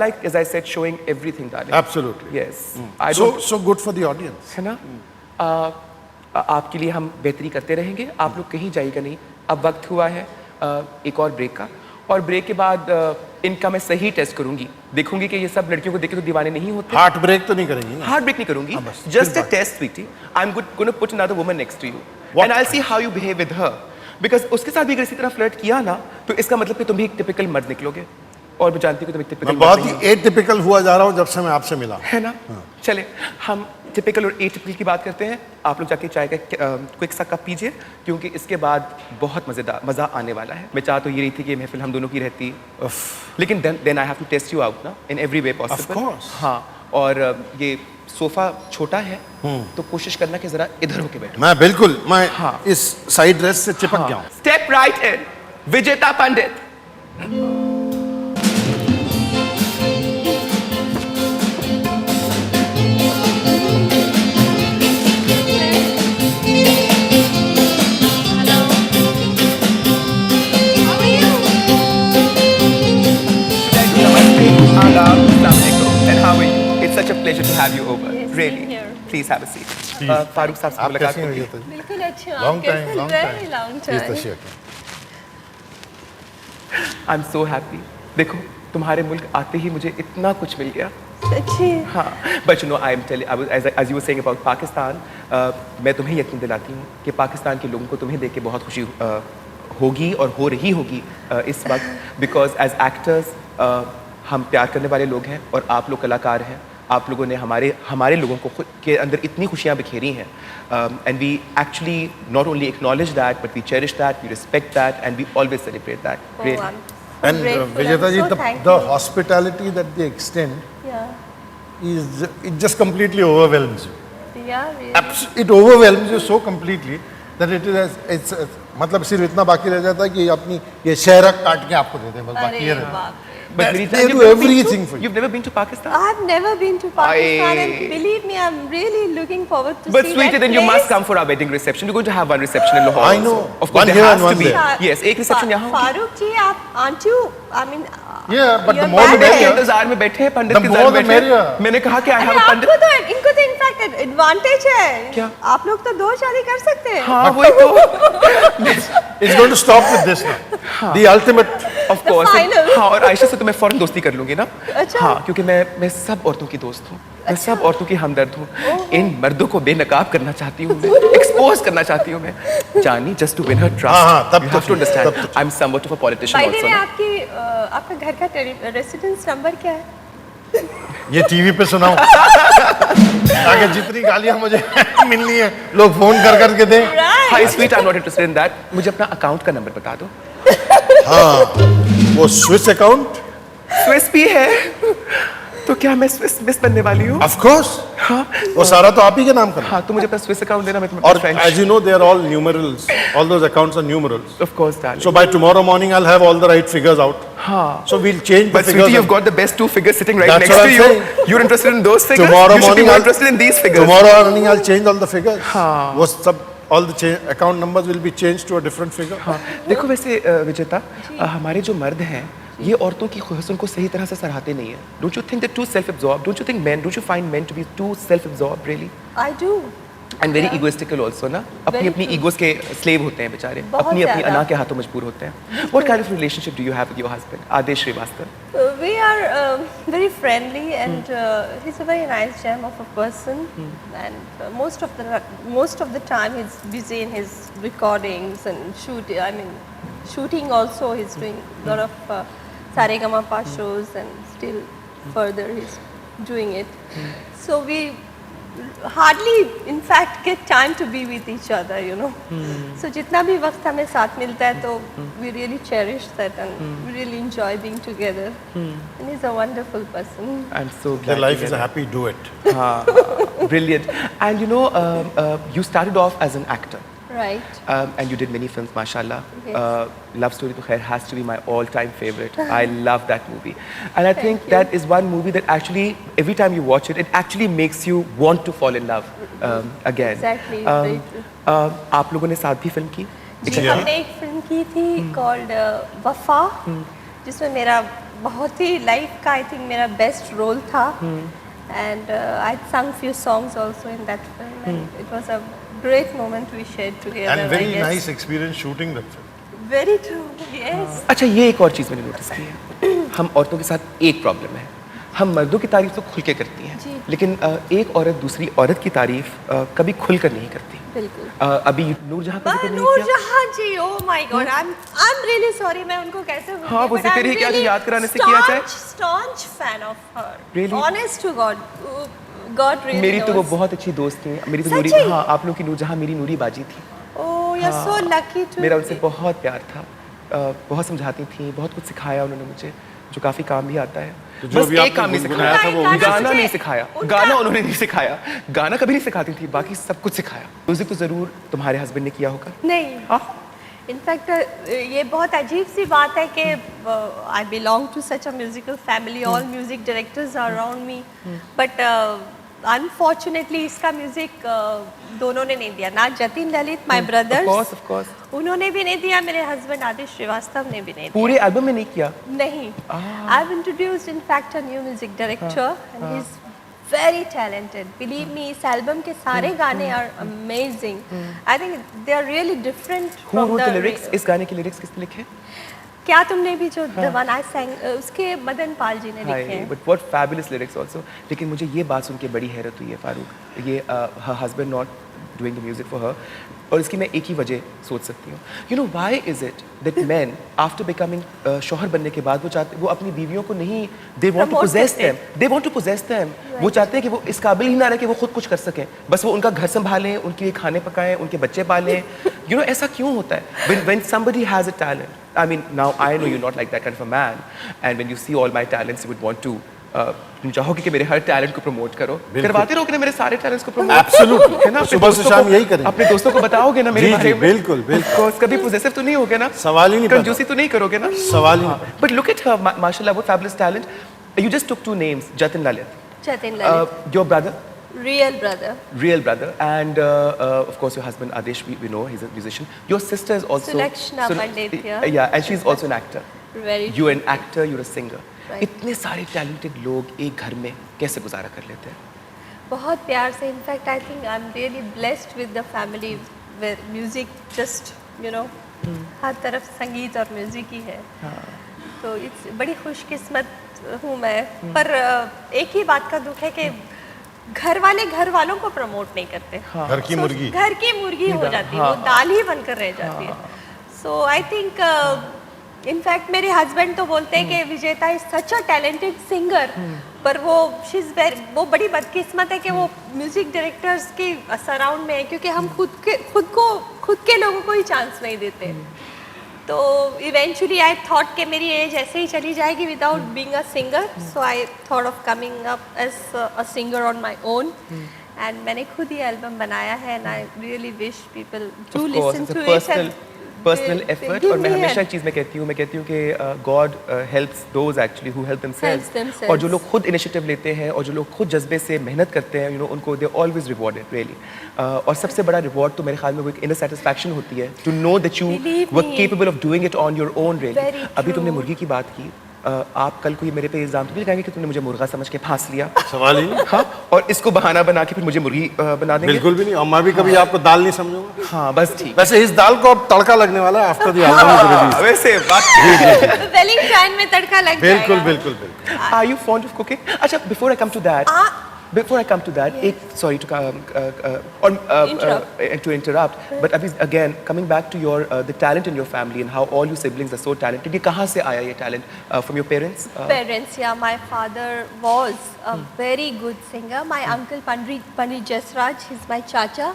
like as I said showing everything darling. Absolutely. Yes. I don't, So good for the audience. है ना? आपके लिए हम बेहतरी करते रहेंगे, आप लोग कहीं जाइएगा नहीं। अब वक्त हुआ है एक और ब्रेक का, और ब्रेक के बाद इनका मैं सही टेस्ट करूंगी, देखूंगी कि ये सब लड़कियों को देख के तो दीवाने नहीं होते। हार्ट ब्रेक तो नहीं करेंगी ना? हार्ट ब्रेक नहीं करूंगी, बस, जस्ट फिर a test sweetie. I am going to put another woman next to you What? And I will see how you behave with her, because उसके साथ भी अगर इसी तरह फ्लर्ट किया ना तो इसका मतलब कि तुम भी एक टिपिकल मर्द निकलोगे, और मैं जानती हूँ कि तुम एक टिपिकल मैं बहुत ही एटिपिकल हुआ जा रहा हूँ जब से मैं आपसे मिला. है ना? चले हम टिपिकल और एटिपिकल की बात करते हैं। आप लोग जाके चाय का क्विक सा कप पीजिए, क्योंकि इसके बाद बहुत मज़ा आने वाला है। मैं चाह तो ये रही थी कि ये महफिल हम दोनों की रहती, लेकिन then I have to test you out ना in every way possible. Of course. हाँ, और ये सोफा छोटा है तो कोशिश करना कि जरा इधर होके बैठो। मैं बिल्कुल हाँ। इस साइड ड्रेस से चिपक गया हूँ. स्टेप राइट इन विजेता पंडित। And how are you? It's such a pleasure to have you over. Yes, Really. same here. Please have a seat. Farooq साहब से आप मुलाकात कैसी हैं होगी। ये तो? बिल्कुल अच्छे हैं। Long आप time, कैसे? long Very time. long Please time. तशरीफ रखें. I'm so happy. देखो तुम्हारे मुल्क आते ही मुझे इतना कुछ मिल गया। सच्ची। हाँ, but you know I am telling, as you were saying about Pakistan, मैं तुम्हें यकीन दिलाती हूँ कि पाकिस्तान के लोगों को तुम्हें देख के बहुत खुशी होगी और हो रही होगी इस वक्त, because as actors हम प्यार करने वाले लोग हैं और आप लोग कलाकार हैं। आप लोगों ने हमारे लोगों को खुद के अंदर इतनी खुशियाँ बिखेरी हैं, and we actually not only acknowledge that but we cherish that, we respect that and we always celebrate that. Oh, Really. I'm so And grateful. Vijeta ji, I'm so the thankful. hospitality that they extend Yeah. it just completely overwhelms you. Yeah, really. It overwhelms you so completely that it's मतलब सिर्फ इतना बाकी रह जाता है कि अपनी ये शहरक काट के आपको दे दें, बस बाकी ये अरे रहता है. बाप रे। But Vinita, They you've do never been everything to- for you. You've never been to Pakistan? I've never been to Pakistan, and Aye. believe me, I'm really looking forward to But see sweetie, that then you place. must come for our wedding reception. We're going to have one reception in Lahore. I know. also. Of course, One there here has and to one be. there. Yes, एक reception यहाँ होगी. फारूक जी, aren't you? I mean. Yeah, but the you're more the married. पंडित के merrier. इंतजार में बैठे हैं, पंडित The के more इंतजार में the बैठे हैं। merrier. मैंने कहा कि I अरे have a आपको पंडित। तो इनको तो इनफैक्ट एडवांटेज है। क्या? आप लोग तो 2 शादी कर सकते हैं। हाँ वही तो। It's going to stop with this now. The ultimate. Of course. final. हाँ, और आयशा से तो मैं फौरन दोस्ती कर लूंगी ना। अच्छा। हाँ, क्योंकि मैं सब औरतों की दोस्त हूँ, मैं सब औरतों की हमदर्द हूँ। इन मर्दों को बेनकाब करना चाहती हूँ मैं, एक्सपोज करना चाहती हूँ मैं। जानी, just to win her trust. हाँ, तब You तो have to ठीक, understand. तब तो I'm somewhat of a politician by the also. वे ना। आपका घर का रेसिडेंस नंबर क्या है? ये टीवी पे सुनाऊं ताकि जितनी गालियां मुझे मिलनी है लोग फोन कर करके दें। Right. Hi sweet, I am not interested in that. मुझे अपना अकाउंट का नंबर बता दो। हाँ, वो स्विस अकाउंट। स्विस भी है तो क्या मैं स्विस मिस बनने वाली हूँ? ऑफ कोर्स, हाँ वो सारा तो आप ही के नाम का। हाँ, तो मुझे अपना स्विस अकाउंट देना। मैं तुम्हें और as you know, they are all numerals. All those accounts are numerals. Of course darling. So by tomorrow morning, I'll have all the right figures out. हाँ, So we'll change the but figures. sweetie, you've got the best two figures sitting right That's next what to I'm you. saying. You're interested in those figures? Tomorrow You should be morning more I'll- interested in these figures. Tomorrow morning, I'll change all the figures. हाँ। वो सब all the account numbers will be changed to a different figure. हाँ, देखो वैसे विजेता, हमारे जो मर्द हैं ये औरतों की हुस्न को सही तरह से सराहते नहीं है। Don't you think they're too self-absorbed? Don't you think men? Don't you find men to be too self-absorbed really? I do. And very Yeah. egoistical also ना? अपनी Very अपनी true. egos के slave होते हैं बेचारे। बहुत अपनी अपनी ज़्यादा। अना के हाथों मजबूर होते हैं। What kind of relationship do you have with your husband, Adesh Srivastava? We are very friendly, and he's a very nice gem of a person. And most of the time he's busy in his recordings and shooting. I mean, shooting also. He's doing a lot of Saregama shows, and still further he's doing it. So we hardly, in fact, get time to be with each other, you know. So जितना भी वक्त हमें साथ मिलता है तो we really cherish that, and we really enjoy being together. And he's a wonderful person. I'm so glad. Their life to is hear a happy duet. that. Brilliant. And you know, you started off as an actor. Right. And you did many films, mashallah. Yes. Love Story to Khair has to be my all-time favorite. I love that movie. And I think you. that is one movie that actually, every time you watch it, it actually makes you want to fall in love again. Exactly, very true. आप लोगों ने साथ भी film की? जी, हमने एक film की थी called वफा, जिसमें मेरा बहुत ही लाइफ का, I think, मेरा बेस्ट रोल था. And I sung few songs also in that film, and it was a great moment we shared together. And very I guess. nice experience shooting that film. Very true. Yes. अच्छा, ये एक और चीज़ मैंने notice की है। हम औरतों के साथ एक प्रॉब्लम है, हम मर्दों की तारीफ तो खुल के करती हैं, जी। लेकिन एक औरत दूसरी औरत की तारीफ कभी खुल कर नहीं करती। बिल्कुल। अभी नूरजहां का जिक्र नहीं नूर किया। जहां जी, oh my God, I'm really sorry, मैं उनको कैसे भूल हाँ, गई, वो but जिक्र I'm ही किया जो really याद कराने से किया जाए। staunch fan of her. Really? Honest to God, God really मेरी तो वो knows. बहुत अच्छी दोस्त थी। मेरी तो सच्ची? नूरी, हाँ, आप लोग की नूरजहां मेरी नूरी बाजी थी। Oh, you're so lucky to. मेरा उनसे बहुत प्यार था। बहुत समझाती थी, बहुत कुछ सिखाया उन्होंने मुझे, जो काफ़ी काम भी आता है। तो जो बस भी एक आपने काम नहीं गुनगुनाया सिखाया था वो गाना गाना मुझे- नहीं सिखाया, उनका- गाना उन्होंने नहीं सिखाया, गाना कभी नहीं सिखाती थी, बाकी सब कुछ सिखाया। म्यूजिक तो ज़रूर तुम्हारे हस्बैंड ने किया होगा। नहीं, हाँ, इनफैक्ट ये बहुत अजीब सी बात है कि I belong to such a musical family, all music directors are around me, but unfortunately इसका म्यूजिक दोनों ने नहीं दिया, ना Jatin Lalit my brothers of course. उन्होंने भी नहीं दिया, मेरे हस्बैंड आदिश श्रीवास्तव ने भी नहीं दिया। पूरे एल्बम में नहीं किया। नहीं, I have introduced in fact a new music director, and he is very talented. Believe me, इस एल्बम के सारे गाने are amazing. I think they are really different Who from wrote the the lyrics? इस गाने के lyrics किसने लिखे? क्या तुमने भी जो The One I Sang उसके मदन पाल जी ने लिखे हैं। But what fabulous lyrics also. लेकिन मुझे ये बात सुन के बड़ी हैरत हुई है फारूक, ये her husband not doing the music for her, और इसकी मैं एक ही वजह सोच सकती हूँ। You know why is it that men after becoming शौहर बनने के बाद वो अपनी बीवियों को नहीं, they want to Promote possess करते them, they want to possess them. वो चाहते हैं कि वो इस काबिल ही ना रहे कि वो खुद कुछ कर सकें, बस वो उनका घर संभालें, उनके लिए खाने पकाएं, उनके बच्चे पालें। You know ऐसा क्यों होता है? When somebody has a talent, I mean now I know you're not like that kind of a man, and when you see all my talents you would want to तुम चाहोगे कि मेरे हर talent को promote करो, करवाते रहोगे ना मेरे सारे टैलेंट्स को प्रमोट। Absolutely. है ना? अपने सुबह से दोस्तों शाम को- यही करेंगे। अपने दोस्तों को बताओगे ना मेरे जी, बारे जी, में। बिल्कुल, बिल्कुल। Of course, कभी पोजेसिव तो नहीं होगे ना, सवाल ही नहीं पैदा। कंजूसी तो नहीं करोगे ना, सवाल ही नहीं। But look at her, mashallah, what fabulous talent. You just took two names, Jatin Lalit, Jatin Lalit, your brother, real brother, real brother, and of course your husband Adesh, we know he's a musician. Your sister is also Sulakshana Pandit, yeah. Yeah, and she's also an actor. very You're true. an actor, you're a singer. Right. इतने सारे talented लोग एक घर में कैसे गुजारा कर लेते हैं? बहुत प्यार से, in fact I think I am really blessed with the family where music just you know हर तरफ संगीत और म्यूजिक ही है। तो इट्स बड़ी खुशकिस्मत हूँ मैं, पर एक ही बात का दुख है कि घर वालों को प्रमोट नहीं करते। घर की मुर्गी। घर की मुर्गी हो जाती है, वो दाल ही बनकर रह जाती है। सो आई थिंक इनफैक्ट मेरे हस्बैंड तो बोलते हैं कि विजेता is such a talented singer, पर वो वो बड़ी बदकिस्मत है कि वो म्यूजिक डायरेक्टर्स के सराउंड में है, क्योंकि हम खुद के लोगों को ही चांस नहीं देते। तो इवेंचुअली आई थॉट कि मेरी एज ऐसे ही चली जाएगी without being a singer, so I thought of coming up as a singer on my own, and मैंने खुद ही एल्बम बनाया है, and I really wish people to listen to it, personal effort. और मैं हमेशा एक चीज़ मैं कहती हूँ कि God helps those actually who help themselves, और जो लोग खुद इनिशिएटिव लेते हैं और जो लोग खुद जज्बे से मेहनत करते हैं, उनको दे ऑलवेज रिवॉर्डेड रियली। और सबसे बड़ा रिवॉर्ड तो मेरे ख्याल में वो एक इनर सेटिस्फैक्शन होती है, to know that you were capable of doing it on your own really. अभी तुमने मुर्गी की बात की, आप कल को ये मेरे पे इल्जाम तो नहीं लगाएंगे कि तुमने मुझे मुर्गा समझ के फांस लिया? सवाल ही नहीं। हाँ, और इसको बहाना बना के फिर मुझे मुर्गी बना देंगे? बिल्कुल भी नहीं, और मैं भी कभी आपको दाल नहीं समझूंगा। हाँ बस ठीक। वैसे इस दाल को अब तड़का लगने वाला है आफ्टर द एल्बम। वैसे बात वैलेंटाइन में तड़का लग जाएगा। बिल्कुल बिल्कुल बिल्कुल। Are you fond of cooking? अच्छा, before I come to that, एक sorry to interrupt, but अभी again coming back to your the talent in your family and how all your siblings are so talented. ये कहाँ से आया ये talent? From your parents? Parents, yeah. My father was a very good singer. My uncle Pandit Jasraj, he's my chacha.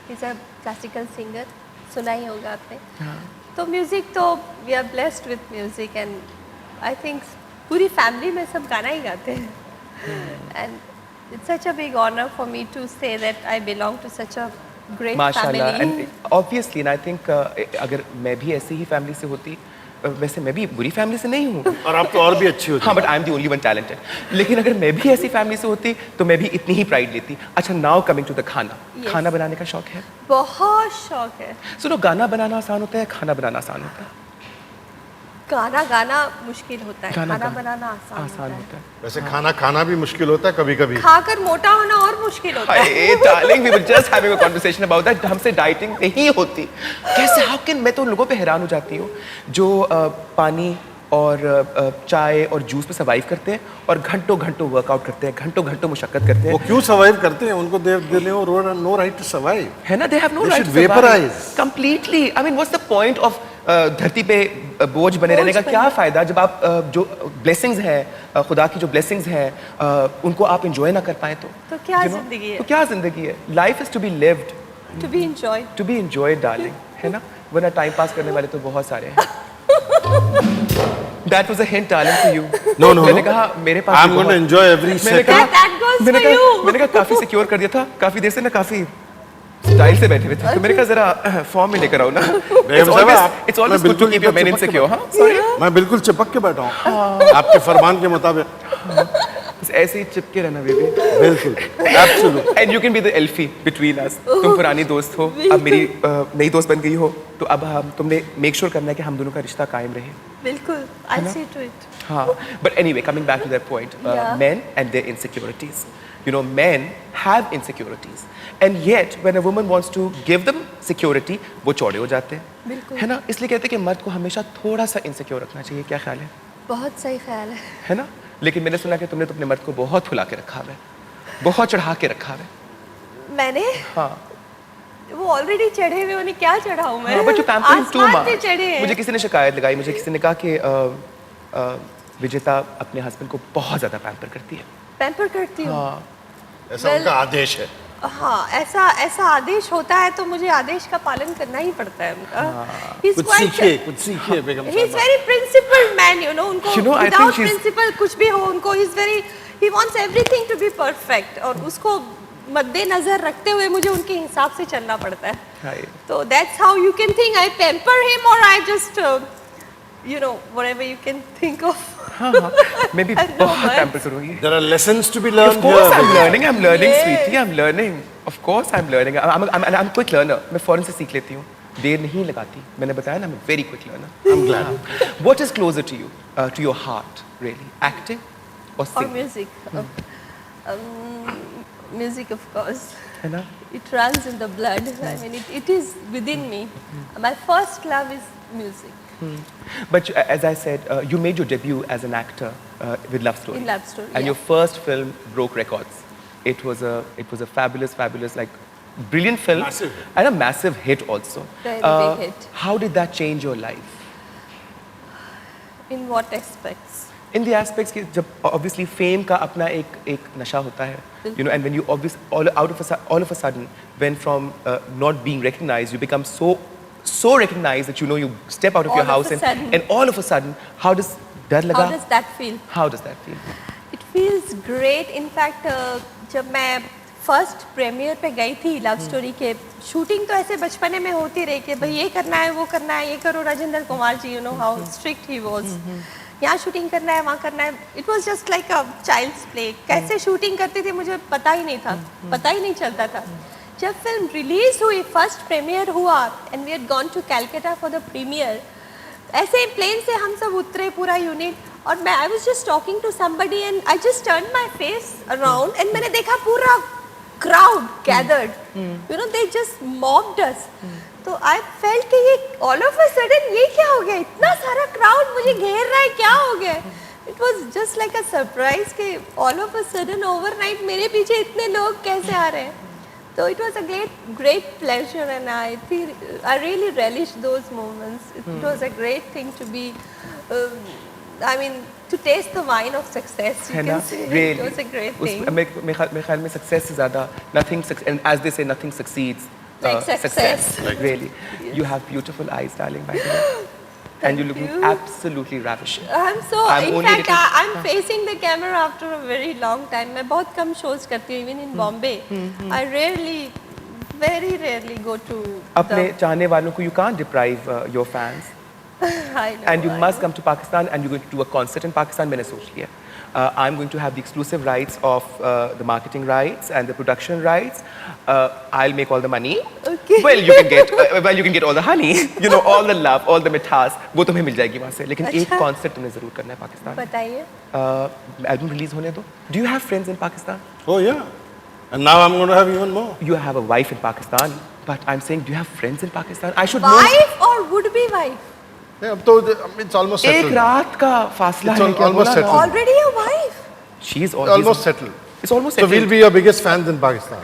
He's a classical singer. सुना ही होगा आपने। तो music तो we are blessed with music, and I think पूरी family में सब गाना ही गाते हैं, and it's such a big honor for me to say that I belong to such a great माशाल्लाह, family. and obviously, and I think अगर मैं भी ऐसी ही फैमिली से होती, वैसे मैं भी बुरी फैमिली से नहीं हूँ, और आप तो और भी अच्छी होती। हाँ, but I am the only one talented. लेकिन अगर मैं भी ऐसी फैमिली से होती तो मैं भी इतनी ही प्राइड लेती। अच्छा, नाउ कमिंग टू द खाना। Yes. खाना बनाने का शौक है? बहुत शौक है। सुनो, गाना बनाना आसान होता है, खाना बनाना आसान होता है? गाना गाना मुश्किल होता है, गाना खाना गाना बनाना आसान होता है। वैसे खाना खाना भी मुश्किल होता है कभी कभी। खाकर मोटा होना और मुश्किल होता है। Hey, darling, we were just having a conversation about that. हमसे डाइटिंग नहीं होती। कैसे? How can? मैं तो उन लोगों पे हैरान हो जाती हूँ जो पानी और चाय और जूस पे सर्वाइव करते हैं और घंटों घंटों वर्कआउट करते हैं, घंटों घंटों मुशक्कत करते हैं। वो क्यों सर्वाइव करते हैं? उनको they no right to survive, है ना? They have no They right should to survive. vaporize. Completely. I mean, what's the point of धरती पे बोझ बने रहने का क्या फ़ायदा जब आप जो ब्लेसिंग्स हैं, खुदा की जो ब्लेसिंग्स हैं, उनको आप इंजॉय ना कर पाए तो क्या you know? जिंदगी है? तो क्या ज़िंदगी है? Life is to be lived, To be enjoyed. To be enjoyed darling, है ना? वरना टाइम पास करने वाले तो बहुत सारे हैं। That was a hint, darling, to you. No. मैंने कहा मेरे पास I'm going to enjoy every मैंने second. कहा That goes for you. मैंने कहा काफी सिक्योर कर दिया था, काफी देर से ना काफी स्टाइल से बैठे हुए थे, तो मैंने कहा जरा फॉर्म में लेकर आओ ना। It's always good to keep your men insecure, हाँ? Sorry. मैं बिल्कुल चिपक के बैठा हूँ आपके फरमान के मुताबिक। बस ऐसे ही चिपके रहना बेबी। बिल्कुल, absolute. And you can be the Elfie between us. तुम पुरानी दोस्त हो, अब मेरी नई दोस्त बन गई हो, तो अब तुमने मेक श्योर करना है कि हम दोनों का रिश्ता कायम रहे। बिल्कुल, I'll see to it. हाँ, but anyway, coming back to that point, Yeah. men and their insecurities. You know, men have insecurities, and yet when a woman wants to give them security, वो चौड़े हो जाते हैं, बिल्कुल। है ना? इसलिए कहते हैं कि मर्द को हमेशा थोड़ा सा insecure रखना चाहिए। क्या ख्याल बहुत सही ख्याल है ना? लेकिन मैंने सुना कि तुमने तो अपने मर्द को बहुत फुला के रखा है, बहुत चढ़ा के रखा है। मैंने? हाँ। वो ऑलरेडी चढ़े हुए, उन्हें क्या चढ़ाऊं मैं? हाँ, but you pamper him too आसमान पे much. चढ़े हैं। मुझे किसी ने शिकायत लगाई, मुझे किसी ने कहा कि विजेता अपने हस्बैंड को बहुत ज़्यादा पैम्पर करती है। पैम्पर करती हूँ। हाँ। ऐसा उनका आदेश है। हाँ, ऐसा आदेश होता है तो मुझे आदेश का पालन करना ही पड़ता है उनका। कुछ सीखिए बेगम He is very principled man, you know. उनको You know, I without think she's- principle कुछ भी हो, उनको he wants everything to be perfect, और उसको मद्देनजर रखते हुए मुझे उनके हिसाब से चलना पड़ता है। Right. तो that's how you can think I pamper him, or I just you know, whatever you can think of. हाँ, मैं भी I don't बहुत know, पैम्पर करूँगी। There are lessons to be Of learned course here. I'm learning, Yeah. sweetie, I'm learning. Of course I'm learning. I'm quick learner. मैं फौरन से सीख लेती हूँ, देर नहीं लगाती। मैंने बताया ना, मैं very quick learner. I'm glad. What is closer to you, to your heart, really? Acting or Or singing? music. Music, of course. है ना? It runs in the blood. I mean, it is within me. My first love is music. But as I said, you made your debut as an actor with Love Story. In Love Story, And yeah. your first film broke records. It was a fabulous, like brilliant film. Massive. And a massive hit also. Very big hit. How did that change your life? In what aspects? In the aspects कि जब obviously fame का अपना एक नशा होता है, you know, and when you obvious all of a sudden when from not being recognized you become so recognized that you know you step out of your All of house a sudden. and all of a sudden how does डर लगा? How does that feel? How does that feel? It feels great. In fact, जब मैं first premiere पे गई थी love story के, shooting तो ऐसे बचपने में होती रही कि भाई ये करना है, वो करना है, ये करो। Rajendra Kumar ji, you know how strict he was. यहाँ शूटिंग करना है, वहाँ करना है। It was just like a child's play. कैसे शूटिंग करती थी मुझे पता ही नहीं था, पता ही नहीं चलता था। जब फिल्म रिलीज हुई, फर्स्ट प्रीमियर हुआ and we had gone to Calcutta for the premiere, ऐसे प्लेन से हम सब उतरे पूरा यूनिट, और मैं I was just talking to somebody and I just turn my face around and मैंने देखा पूरा crowd gathered, you know, they just mobbed us. तो आई फेल्ट कि ये ऑल ऑफ अ सडन ये क्या हो गया, इतना सारा क्राउड मुझे घेर रहा है, क्या हो गया? It was just like a surprise कि all of a sudden overnight मेरे पीछे इतने लोग कैसे आ रहे हैं। So it was a great pleasure, and I really relished those moments. It was a great thing to be, I mean, to taste the wine of success. You can say really, it was a great thing. मेरे ख्याल में success से ज़्यादा nothing, and as they say, nothing succeeds Like success. Really, you have beautiful eyes, darling, by the way. And you're looking absolutely ravishing. I'm so. I'm in only fact, I'm facing the camera after a very long time. मैं बहुत कम shows करती हूँ, even in Bombay. I very rarely go to. अपने चाहने वालों को you can't deprive your fans. I know. And you must come to Pakistan, and you're going to do a concert in Pakistan. मैंने सोच लिया. I'm going to have the exclusive rights of the marketing rights and the production rights. I'll make all the money. Okay. Well, you can get all the honey. You know, all the love, all the मिठास, वो तुम्हें मिल जाएगी वहाँ से. लेकिन एक concert तुम्हें ज़रूर करना है पाकिस्तान. बताइए. Album release होने दो. Do you have friends in Pakistan? Oh yeah. And now I'm going to have even more. You have a wife in Pakistan, but I'm saying, do you have friends in Pakistan? I should know. Wife or would-be wife? Yeah, अब तो it's almost settled. एक रात का फासला It's है क्या almost बोला ना? settled. Already a wife? She is Almost settled. It's almost So settled. we'll be your biggest fans in Pakistan.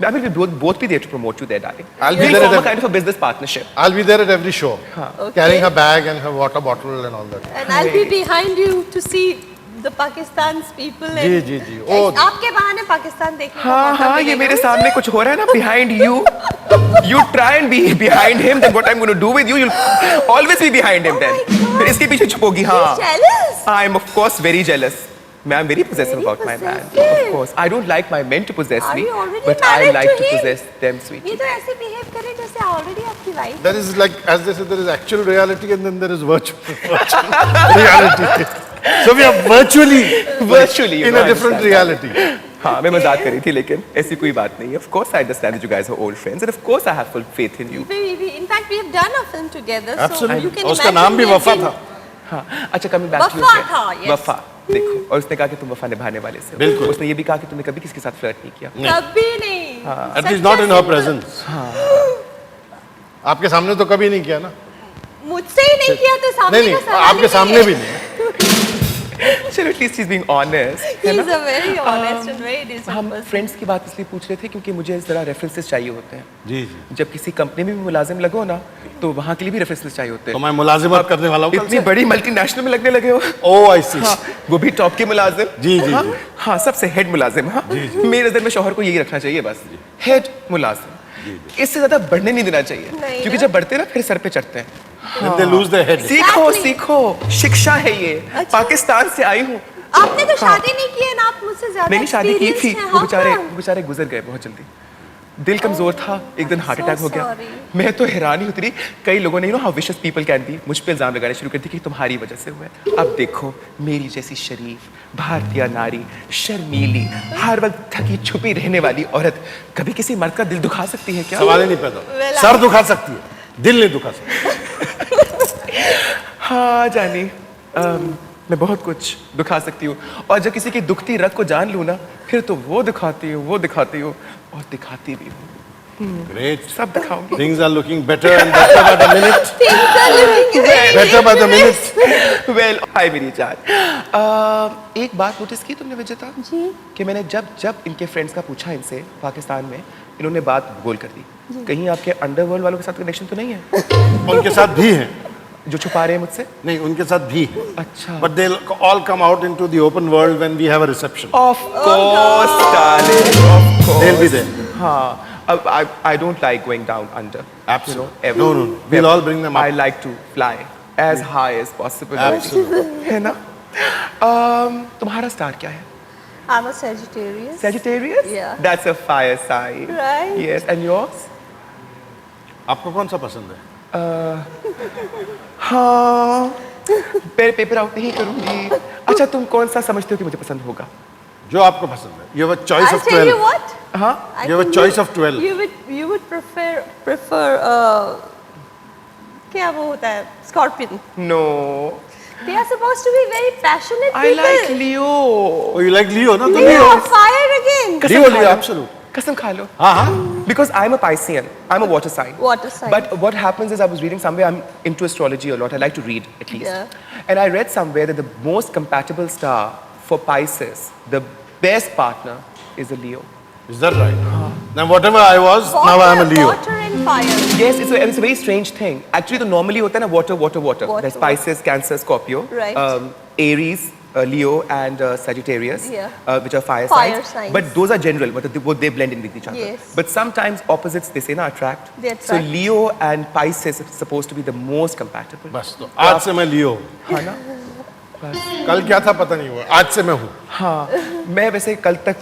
I mean, we'll both be there to promote you there, darling. I'll be We'll there form at a kind of a business partnership. I'll be there at every show, Okay. carrying her bag and her water bottle and all that. And I'll be behind you to see the Pakistan's people. Ji, ji, ji. Oh. आपके बहाने पाकिस्तान देखने का हाँ मौका हाँ, ये मिलेगा मेरे मुझे। सामने कुछ हो रहा है ना, behind you. You try and be behind him, then what I'm going to do with you, you'll always be behind him Oh then. my God. फिर इसके पीछे छुपोगी, He's हाँ. jealous. I'm of course very jealous. I'm very possessive Very about my man. possessive. Of course, I don't like my men to possess Are me, you already but I married like to to him? possess them, ये sweetie. तो ऐसे behave करे जैसे already आपकी wife. There is like, as they say, there is actual reality and then there is virtual reality. So we are virtually in a different reality. हाँ, मैं मजाक कर रही थी, लेकिन ऐसी कोई बात नहीं है. Of course, I understand that you guys are old friends, and of course, I have full faith in you. In fact, we have done a film together. Absolutely. So you can उसका imagine नाम भी we have वफा been- था. हाँ, अच्छा, coming back to your वफा friend. था, yes. वफा, देखो, और उसने कहा कि तुम वफा निभाने वाले से हो. बिल्कुल. उसने ये भी कहा कि तुमने कभी किसी के साथ फ्लर्ट नहीं किया. कभी नहीं. At Such least not a in her simple- presence. आपके सामने तो कभी नहीं किया ना? मुझसे ही नहीं किया तो सामने नहीं का नहीं, सवाल ही आपके सामने है. भी नहीं. चलो, at least she's being honest. है He's ना? a very honest and very decent हम person. फ्रेंड्स की बात इसलिए पूछ रहे थे क्योंकि मुझे ज़रा रेफरेंसेस चाहिए होते हैं. जी जी. जब किसी कंपनी में भी मुलाजिम लगो ना, तो वहाँ के लिए भी रेफरेंसेस चाहिए होते तो हैं. मैं मुलाजिमत करने वाला हूँ कल इतनी से. बड़ी मल्टीनेशनल में लगने लगे हो. Oh, I see. हाँ, वो भी टॉप के मुलाजिम. जी, जी, हाँ, जी. हाँ, सबसे हेड मुलाजिम. हाँ, मेरे नज़र में शौहर को यही रखना चाहिए बस, हेड मुलाजिम. इससे ज़्यादा बढ़ने नहीं देना चाहिए, नहीं क्योंकि ना? जब बढ़ते ना फिर सर पे चढ़ते हैं. Then they lose their head. सीखो Exactly. सीखो, शिक्षा है ये. अच्छा। पाकिस्तान से आई हूँ. आपने तो शादी नहीं की है ना, आप मुझसे ज्यादा मैंने शादी की थी. experienced हैं. वो हाँ, बेचारे गुजर गए बहुत जल्दी. दिल कमजोर था, एक दिन हार्ट so अटैक हो गया. sorry. मैं तो हैरान ही उतरी. कई लोगों ने, you know how vicious people can be, मुझ पे इल्जाम लगाने शुरू कर दिए कि तुम्हारी वजह से हुआ है. अब देखो, मेरी जैसी शरीफ भारतीय नारी, शर्मीली, हर वक्त थकी छुपी रहने वाली औरत कभी किसी मर्द का दिल दुखा सकती है क्या? सवाल ही नहीं पैदा. Well, सर दुखा सकती है, दिल नहीं दुखा सकती. हाँ जानी, मैं बहुत कुछ दुखा सकती हूँ, और जब किसी की दुखती रग को जान लूँ ना, फिर तो वो दिखाती हूँ और दिखाती भी हूँ. Great. सब दिखाऊंगी. Things are looking better and better by the minute. things are looking very Better by the minute. Well, hi मेरी जान. एक बात नोटिस की तुमने विजेता जी. कि मैंने जब इनके फ्रेंड्स का पूछा इनसे पाकिस्तान में, इन्होंने बात गोल कर दी. कहीं आपके अंडरवर्ल्ड वालों के साथ कनेक्शन तो नहीं है? उनके साथ भी हैं. जो छुपा रहे हैं मुझसे? नहीं, उनके साथ भी है। अच्छा। But they'll all come out into the open world when we have a reception. Of course, darling. Of course. They'll be there. हाँ. I don't like going down under. Absolutely. Ever. No. We'll all bring them up. I like to fly as high as possible. Absolutely. है ना? तुम्हारा star क्या है? I'm a Sagittarius. Sagittarius? Yeah. That's a fire sign. Right. Yes. And yours? आपको कौन सा पसंद है? हाँ. मैं पेपर आउट नहीं करूंगी. अच्छा, तुम कौन सा समझते हो कि मुझे पसंद होगा? जो आपको पसंद है. You have a choice I'll of tell you 12. what. हाँ. I You have a think choice of 12. You would prefer क्या वो होता है? Scorpion. No. They are supposed to be very passionate I people. like Leo. Oh, you like Leo, no? तो Leo, Leo. fire again. Leo, Leo, absolute. कसम खा लो. हाँ. Because I'm a Piscean. I'm a water sign. Water sign. But what happens is I was reading somewhere, I'm into astrology a lot. I like to read at least. Yeah. And I read somewhere that the most compatible star for Pisces, the best partner, is a Leo. Is that right? Now whatever I was, now I am a Leo. Water and fire. Yes, it's a very strange thing. Actually, तो normally होता है ना water. Water, There's Pisces, Cancer, Scorpio. Right. Aries, Leo, and Sagittarius, Yeah. which are fire Fire signs. signs. But those are general, but they blend in with each other. Yes. But sometimes opposites, they say, na, attract. They So attract. Leo and Pisces are supposed to be the most compatible. बस तो आज से मैं Leo. हाँ ना? बस. कल क्या था पता नहीं हुआ. आज से मैं हूँ. हाँ. मैं वैसे कल तक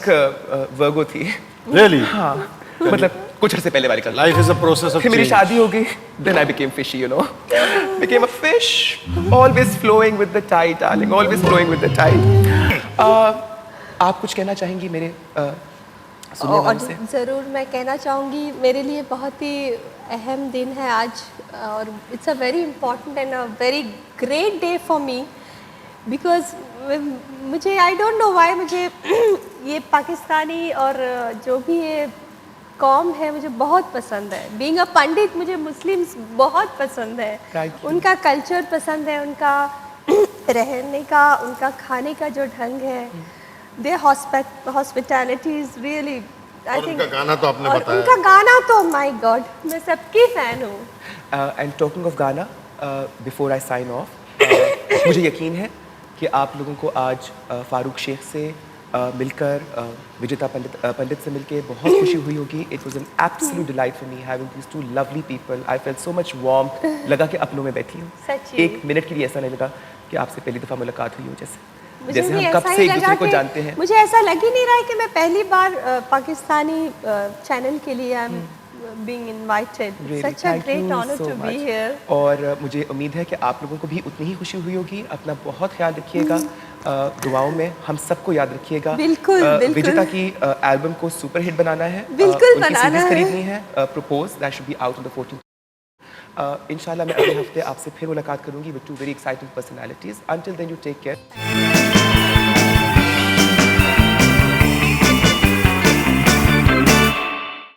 वर्गो थी. Really? हाँ. मतलब कुछ अर्से पहले वाली कल. Life is a process of फिर मेरी change. शादी हो गई. Then I became fishy, you know. Became a fish, always flowing with the tide, darling. Always flowing with the tide. आप कुछ कहना चाहेंगी मेरे सुनने और वालों से? ज़रूर मैं कहना चाहूँगी, मेरे लिए बहुत ही अहम दिन है आज और it's a very important and a very great day for me because मुझे आई डोंट नो व्हाई मुझे ये पाकिस्तानी और जो भी ये कौम है मुझे बहुत पसंद है. बीइंग अ पंडित मुझे मुस्लिम्स बहुत पसंद है. Thank you. उनका कल्चर पसंद है, उनका रहने का, उनका खाने का जो ढंग है. Their hospitality is really, I और think. उनका गाना तो आपने और बताया. उनका गाना तो my God, मैं सबकी फैन हूँ. And talking of Ghana, before I sign off, मुझे यकीन है कि आप लोगों को आज फारूक शेख से मिलकर विजेता पंडित से मिलके बहुत खुशी हुई होगी. It was an absolute delight for me having these two lovely people. I felt so much warmth. लगा कि अपनों में बैठी हूँ. सच्ची. एक मिनट के लिए ऐसा नहीं लगा कि आपसे पहली दफ़ा मुलाकात हुई हो मुझे जैसे भी हम कब ऐसा से ही एक दूसरे लगा को कि जानते हैं. मुझे ऐसा लग ही नहीं रहा है कि मैं पहली बार पाकिस्तानी चैनल के लिए I am being invited. Really, Such a thank great you honor so to be much. here. और मुझे उम्मीद है कि आप लोगों को भी उतनी ही खुशी हुई होगी. अपना बहुत ख्याल रखिएगा. दुआओं में हम सबको याद रखिएगा. बिल्कुल, बिल्कुल. विजेता की एल्बम को सुपर हिट बनाना है. बिल्कुल उनकी बनाना सीरीज है. खरीदनी है. Propose that should be out on the 14th. इंशाल्लाह मैं अगले हफ्ते आपसे फिर मुलाकात करूंगी with two very exciting personalities. Until then you take care.